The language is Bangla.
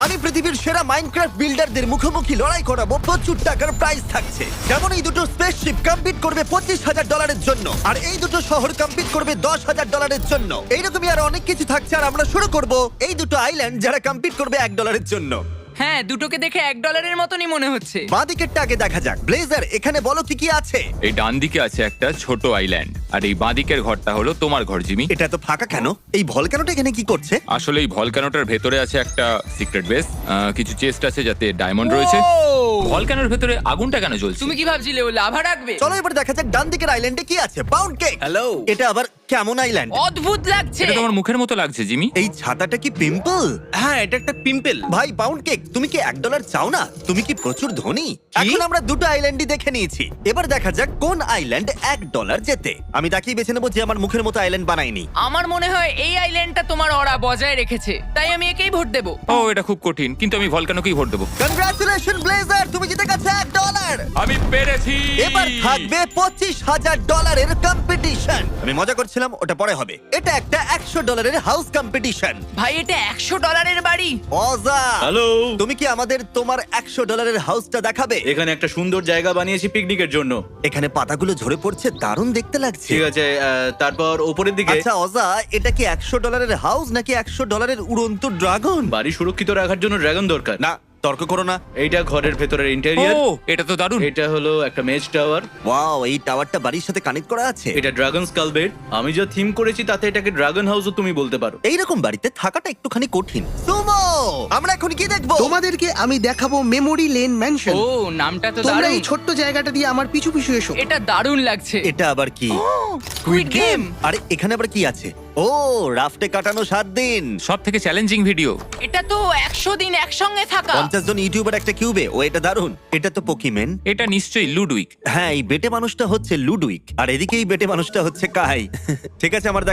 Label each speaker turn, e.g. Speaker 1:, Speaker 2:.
Speaker 1: আমি পৃথিবীর সেরা মাইনক্রাফট বিল্ডারদের মুখোমুখি লড়াই করাবো। প্রচুর টাকার প্রাইজ থাকছে। যেমন এই দুটো স্পেসশিপ কম্পিট করবে $25,000 জন্য, আর এই দুটো শহর কম্পিট করবে $10,000 জন্য। এইরকমই আর অনেক কিছু থাকছে। আর আমরা শুরু করব এই দুটো আইল্যান্ড যারা কম্পিট করবে $1 জন্য।
Speaker 2: হ্যাঁ, দুটোকে দেখে $1 মতনই মনে হচ্ছে।
Speaker 1: বাঁদিকেরটা আগে দেখা যাক। ব্লেজার, এখানে বলো কি কি আছে।
Speaker 3: এই ডান দিকে আছে একটা ছোট আইল্যান্ড, আর এই বাঁ দিকের ঘরটা হলো তোমার ঘর জিমি।
Speaker 1: এটা তো ফাঁকা কেন? এই ভলকানোটা এখানে কি করছে?
Speaker 3: আসলে এই ভলকানোটার ভেতরে আছে একটা সিক্রেট বেস, কিছু চেস্ট আছে যাতে ডায়মন্ড রয়েছে। ভলকানোর ভেতরে আগুনটা কেন জ্বলছে?
Speaker 2: তুমি কি ভাবছিলে ও লাভা রাখবে?
Speaker 1: চলো এবার দেখা যাক ডান দিকের আইল্যান্ডে কি আছে। Pound cake,
Speaker 4: hello.
Speaker 1: এটা আবার কেমন আইল্যান্ড?
Speaker 2: অদ্ভুত লাগছে।
Speaker 3: এটা তোমার মুখের মতো লাগছে জিমি।
Speaker 1: এই ছাতাটা কি পিম্পল?
Speaker 4: হ্যাঁ, এটা একটা পিম্পল।
Speaker 1: ভাই পাউন্ড কেক, তুমি কি $1 চাও না? তুমি কি প্রচুর ধনী? এখন আমরা দুটো আইল্যান্ডই দেখে নিয়েছি। এবার দেখা যাক কোন আইল্যান্ড $1 জেতে। আমি তাকেই বেছে নেবো যে আমার মুখের মতো আইল্যান্ড বানায়নি।
Speaker 2: আমার মনে হয় এই আইল্যান্ডটা তোমার অরা বজায় রেখেছে, তাই আমি একেই ভোট দেব।
Speaker 3: ও এটা খুব কঠিন, কিন্তু আমি ভলকানোকেই ভোট দেবো।
Speaker 1: কনগ্রাচুলেশন ব্লেজার, তুমি জিতে গেছো $1।
Speaker 3: আমি পেরেছি।
Speaker 1: এবার থাকবে $25,000 এর কম্পিটিশন। আমি মজা করছিলাম, ওটা পরে হবে। এটা একটা $100 এর হাউস কম্পিটিশন।
Speaker 2: ভাই, এটা $100 এর বাড়ি।
Speaker 1: মজা।
Speaker 4: হ্যালো।
Speaker 1: তুমি কি আমাদের তোমার $100 এর হাউসটা দেখাবে?
Speaker 4: এখানে একটা সুন্দর জায়গা বানিয়েছি পিকনিকের জন্য।
Speaker 1: এখানে পাতাগুলো ঝরে পড়ছে, দারুণ দেখতে লাগছে।
Speaker 4: ঠিক আছে, তারপর ওপরের দিকে
Speaker 1: আচ্ছা অজা, এটা কি $100 এর হাউস নাকি $100 এর উড়ন্ত ড্রাগন?
Speaker 4: বাড়ি সুরক্ষিত রাখার জন্য ড্রাগন দরকার।
Speaker 1: না, তর্ক করো না।
Speaker 4: এইটা ঘরের ভেতরের ইন্টেরিয়র।
Speaker 3: ও এটা তো দারুণ।
Speaker 4: এটা হলো একটা মেজ টাওয়ার।
Speaker 1: ওয়াও, এই টাওয়ারটা বাড়ির সাথে কানেক্ট করা আছে।
Speaker 4: এটা ড্রাগন স্কাল বেড। আমি যা থিম করেছি তাতে এটাকে ড্রাগন হাউসও তুমি বলতে পারো।
Speaker 1: এইরকম বাড়িতে থাকাটা একটুখানি কঠিন। সুমো, আমরা এখন কি দেখবো?
Speaker 5: তোমাদেরকে আমি দেখাবো মেমোরি লেন ম্যানশন।
Speaker 2: ও, নামটা তো
Speaker 5: তোমরা
Speaker 2: দারুণ।
Speaker 5: এই ছোট্ট জায়গাটা দিয়ে আমার পিছু পিছু এসো।
Speaker 2: এটা দারুণ লাগছে।
Speaker 1: এটা আবার কি?
Speaker 2: Squid game.
Speaker 1: আরে এখানে আবার কি আছে? ও, রাফটে কাটানো 7 দিন।
Speaker 3: সব থেকে চ্যালেঞ্জিং ভিডিও।
Speaker 2: এটা তো 100 দিন একসঙ্গে থাকা।
Speaker 1: 50 জন ইউটিউবার একটা কিউবে। ও, এটা দারুণ। এটা তো পোকিমেন।
Speaker 3: এটা নিশ্চয়ই লুডুইক।
Speaker 1: হ্যাঁ, এই বেটে মানুষটা হচ্ছে লুডুইক, আর এদিকে এই বেটে মানুষটা হচ্ছে কাই। ঠিক আছে, আমার দেখা